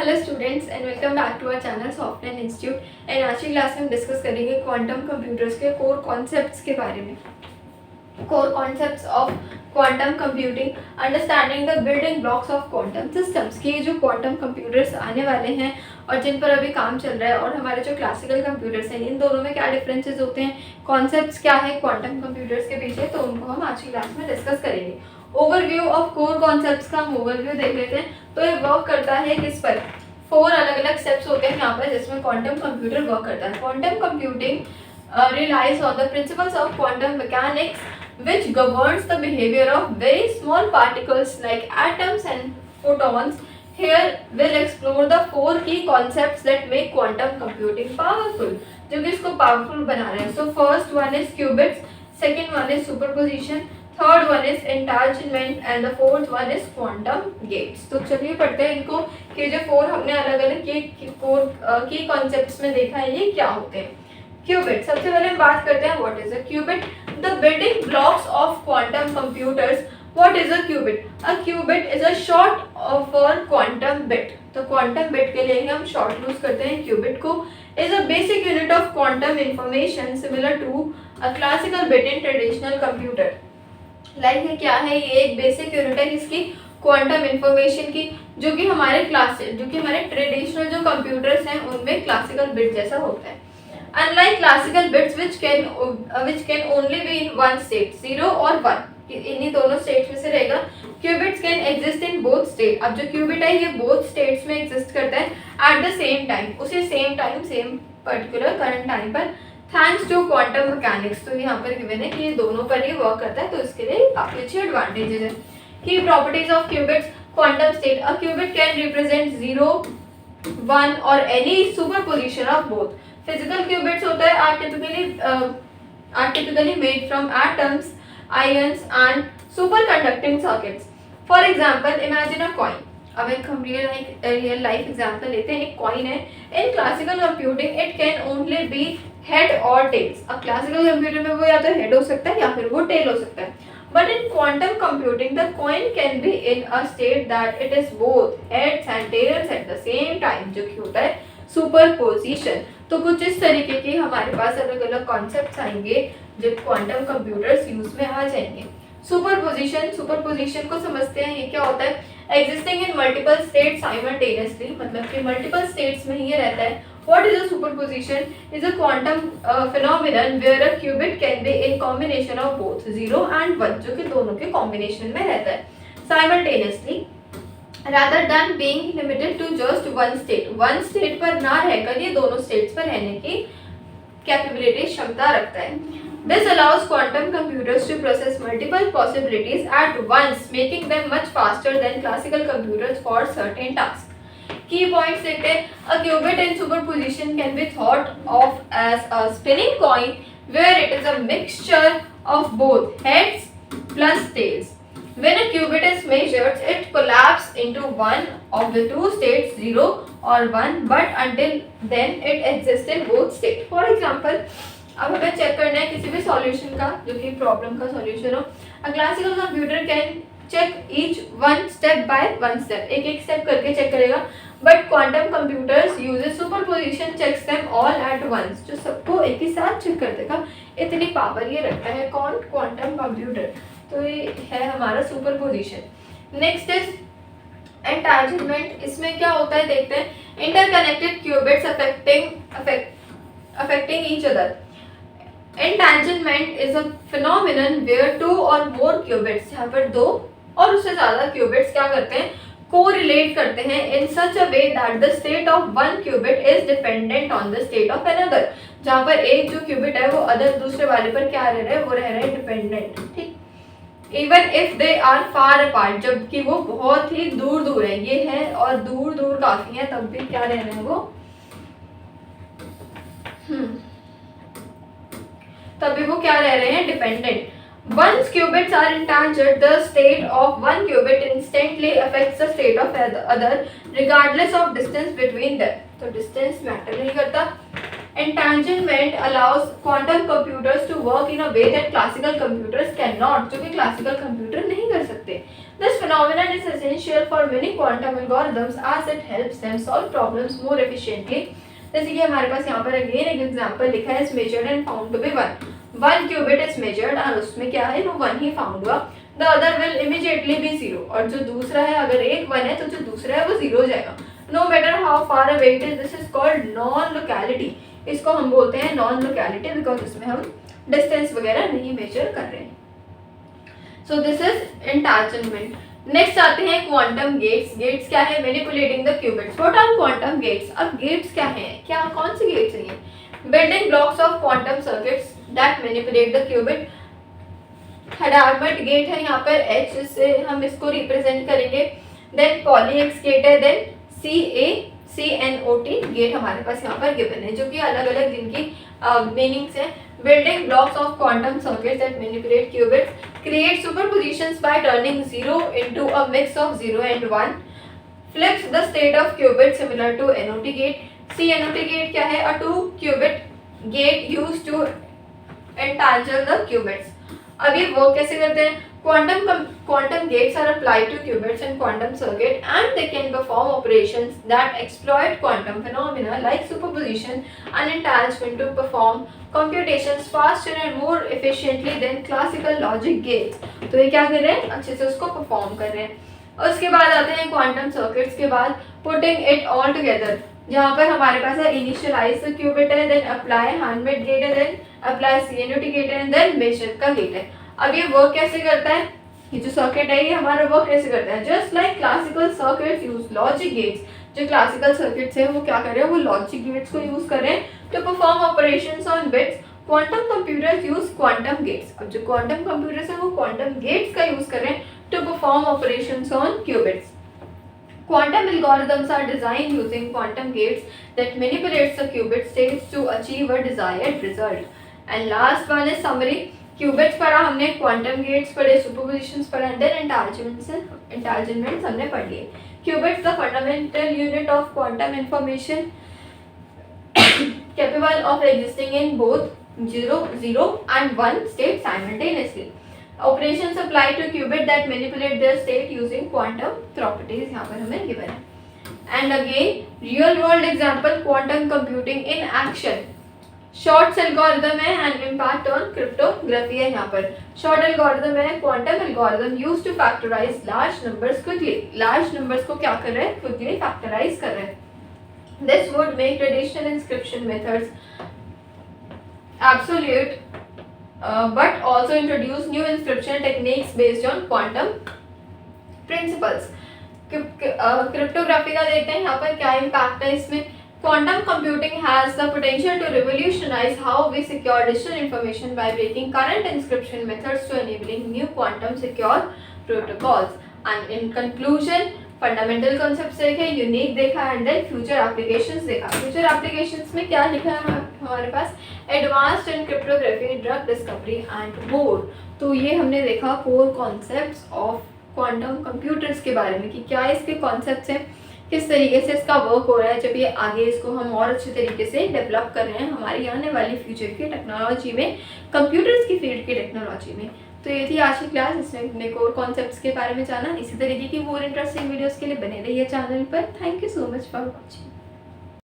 Hello students and welcome back to our channel software institute. And आज की class में हम डिस्कस करेंगे क्वांटम कंप्यूटर्स के कोर कॉन्सेप्ट्स के बारे में। Core concepts of quantum computing, understanding the building blocks of quantum systems. कि जो क्वांटम कंप्यूटर्स आने वाले हैं और जिन पर अभी काम चल रहा है, और हमारे जो क्लासिकल कंप्यूटर्स हैं, इन दोनों में क्या डिफरेंसेस होते हैं, कॉन्सेप्ट्स क्या है क्वांटम कंप्यूटर्स के पीछे, तो उनको हम आज की क्लास में डिस्कस करेंगे। ओवरव्यू ऑफ कोर कॉन्सेप्ट्स का हम ओवरव्यू देख लेते हैं। तो ये वर्क करता है किस पर, 4 अलग अलग स्टेप्स होते हैं यहाँ पर जिसमें क्वांटम कंप्यूटर वर्क करता है। Quantum computing relies on the principles of quantum mechanics, which governs the behavior of very small particles like atoms and photons. Here we'll explore the 4 key concepts that make quantum computing powerful, जो कि इसको powerful बना रहे हैं। So first one is qubits, second one is superposition, third one is entanglement and the fourth one is quantum gates। तो चलिए पढ़ते हैं इनको कि जो 4 हमने अलग अलग की concepts में देखा है ये क्या होते हैं। क्यूबिट, सबसे पहले हम बात करते हैं what is a qubit, the building blocks of quantum computers. What is a qubit? A qubit is a short for quantum bit. तो क्वांटम बिट के लिए हम शॉर्ट यूज करते हैं क्यूबिट को। Is a basic unit of quantum information similar to a classical bit in traditional computer. Like ये क्या है, ये एक बेसिक यूनिट है किसकी, क्वांटम इंफॉर्मेशन की, जो कि हमारे ट्रेडिशनल जो कंप्यूटर्स हैं उनमें क्लासिकल बिट जैसा होता है। Unlike classical bits which can only be in one state, 0 और 1, इन्हीं दोनों स्टेट्स में से रहेगा। Qubits can exist in both state. अब जो क्यूबिट है ये बोथ स्टेट्स में एग्जिस्ट करता है एट द सेम टाइम, उसी same time same particular current time पर, थैंक्स टू क्वांटम मैकेनिक्स। तो यहाँ पर गिवन है कि ये दोनों पर ही वर्क करता है, तो इसके लिए काफी अच्छी एडवांटेजेस है। की properties of qubits, quantum state, a qubit can represent 0, 1 और any superposition of both. Physical qubits होता है are typically made from atoms, ions and superconducting circuits. For example, imagine a coin. अब एक हम रियल लाइफ एग्जांपल लेते हैं। एक coin है। In classical computing it can only be head और टेल्स। अब क्लासिकल कंप्यूटर में वो या तो हेड हो सकता है या फिर वो टेल हो सकता है। But in quantum computing the coin can be in a state that it is both heads and tails at the same time, जो कि होता है सुपरपोजिशन। तो कुछ इस तरीके के हमारे पास अलग अलग कॉन्सेप्ट्स आएंगे जब क्वांटम कंप्यूटर्स यूज में आ जाएंगे। सुपरपोजिशन को समझते हैं, ये क्या होता है, existing in multiple state simultaneously, मतलब कि मल्टीपल स्टेट्स में ही रहता है। What is a superposition? Is a quantum phenomenon where a qubit can be in combination of both 0 and 1, जो कि दोनों के कॉम्बिनेशन में रहता है simultaneously, rather than being limited to just one state। one state पर ना रहकर ये दोनों states पर रहने की कैपेबिलिटी, क्षमता रखता है। This allows quantum computers to process multiple possibilities at once, making them much faster than classical computers for certain tasks। Key points देखते हैं। A qubit in superposition can be thought of as a spinning coin where it is a mixture of both heads plus tails। When a qubit is measured, it collapses into one of the two states, 0 or 1, but until then it exists in both states। For example, अब हमें check करना है किसी भी solution का, जो कि problem का सॉल्यूशन हो। A classical computer can check each one step by one step, एक एक स्टेप करके चेक करेगा। But quantum computers uses superposition, checks them all at once, जो सबको एक ही साथ चेक कर देगा। इतनी पावर ये रखता है कौन, क्वांटम कंप्यूटर। तो ये है हमारा सुपरपोजिशन। Next is एंटांजलमेंट। इसमें क्या होता है देखते हैं। Interconnected qubits affecting each other. Entanglement is a phenomenon where 2 or more qubits, यहाँ पर 2 और उससे ज्यादा क्यूबिट्स क्या करते हैं, कोरिलेट करते हैं in such a way that the state of one qubit is dependent on the state of another. जहाँ पर एक जो क्यूबिट है वो अदर दूसरे वाले पर क्या रह रहा है, वो रह रहा है डिपेंडेंट। ठीक, even if they are far apart, जबकि वो बहुत ही दूर दूर है, ये है और दूर दूर काफी है, तब भी क्या रह रहे हैं वो, तभी वो क्या रह रहे हैं, dependent. Once qubits are entangled, the state of one qubit instantly affects the state of the other, regardless of distance between them। तो distance matter नहीं करता। Entanglement allows quantum computers to work in a way that classical computers cannot, जो कि classical computer नहीं कर सकते। This phenomenon is essential for many quantum algorithms as it helps them solve problems more efficiently. जैसे कि हमारे पास यहाँ पर अगेन एक एग्जांपल लिखा है, is measured and found to be 1 qubit is measured और उसमें क्या है, वो 1 ही फाउंड हुआ. The other will immediately be 0. और जो दूसरा है, अगर एक 1 है तो जो दूसरा है वो 0 हो जाएगा. No matter how far away it is. This is called non locality. इसको हम बोलते हैं नॉन लोकैलिटी बिकॉज इसमें हम डिस्टेंस वगैरह नहीं मेजर कर रहे हैं. So this is entanglement. Next आते हैं क्वांटम गेट्स. गेट्स क्या है? Manipulating the qubits. What are quantum gates? अब गेट्स क्या हैं? क्या कौन से गेट्स हैं ये? Building blocks of quantum circuits that manipulate the qubit. Hadamard gate है यहाँ पर H, जिससे हम इसको रिप्रेजेंट करेंगे. देन पॉलीहेक्स गेट है. देन CaCNOT गेट हमारे पास यहाँ पर गिवन है, जो कि अलग अलग जिनकी मीनिंग्स हैं. Building blocks of quantum circuits that manipulate qubits create superpositions by turning 0 into a mix of 0 and 1. Flips the state of qubit similar to NOT gate. CNOT gate क्या है? A 2 qubit gate used to entangle the qubits. अब ये work कैसे करते हैं? Quantum gates are applied to qubits in quantum circuit and they can perform operations that exploit quantum phenomena like superposition and entanglement to perform computations faster and more efficiently than classical logic gates. तो ये क्या कर रहे हैं? अच्छे से उसको perform कर रहे हैं. और उसके बाद आते हैं क्वांटम सर्किट्स के बाद पुटिंग इट ऑल टुगेदर, जहाँ पर हमारे पास है इनिशियलाइज द क्यूबिट है, देन अप्लाई हैंडमेड गेट है, देन अप्लाई CNOT गेट है, देन मेजर का गेट है. अब ये वर्क कैसे करता है? ये जो सर्किट है ये हमारा वर्क कैसे करता है? Just like classical circuits use logic gates. जो क्लासिकल सर्किट्स है वो क्या कर रहे हैं? वो लॉजिक गेट्स को यूज कर रहे हैं to perform operations on bits. Quantum computers use quantum gates. अब जो क्वांटम कंप्यूटर्स है वो क्वांटम गेट्स का यूज कर रहे हैं to perform operations on qubits. Quantum algorithms are designed using quantum gates that manipulates the qubit states to achieve a desired result. And last one is summary. Qubits पढ़ा हमने, quantum gets पढ़े, सुपरपोजिशंस पढ़ा, and then एंटांजलमेंट्स हमने पढ़ लिए. Qubits the fundamental unit of quantum information capable of existing in both 0 and 1 state simultaneously. Operations apply to qubit that manipulate their state using quantum properties. यहाँ पर हमें given है. And again, real world example quantum computing in action. Shor's algorithm है and impact on cryptography है. यहाँ पर Shor algorithm है, quantum algorithm used to factorize large numbers quickly. Large numbers को क्या कर रहे हैं? क्विकली फैक्टराइज कर रहे हैं. This would make traditional inscription methods absolute but also introduce new inscription techniques based on quantum principles. Cryptography का देखते हैं यहाँ पर क्या इम्पैक्ट है इसमें. Quantum computing has the potential to revolutionize how we secure digital information by breaking current encryption methods to enabling new quantum secure protocols. And in conclusion, fundamental concepts देखे, unique देखा, and then future applications देखा. Future applications में क्या लिखा है हमारे पास? Advanced in cryptography, drug discovery and more. तो ये हमने देखा core concepts of quantum computers के बारे में कि क्या इसके concepts हैं, किस तरीके से इसका वर्क हो रहा है, जब ये आगे इसको हम और अच्छे तरीके से डेवलप कर रहे हैं हमारी आने वाली फ्यूचर की टेक्नोलॉजी में, कंप्यूटर्स की फील्ड की टेक्नोलॉजी में. तो ये थी आज की क्लास, इसमें अपने कोर कॉन्सेप्ट्स के बारे में जाना. इसी तरीके की मोर इंटरेस्टिंग वीडियोस के लिए बने रहिए चैनल पर. Thank you so much for watching.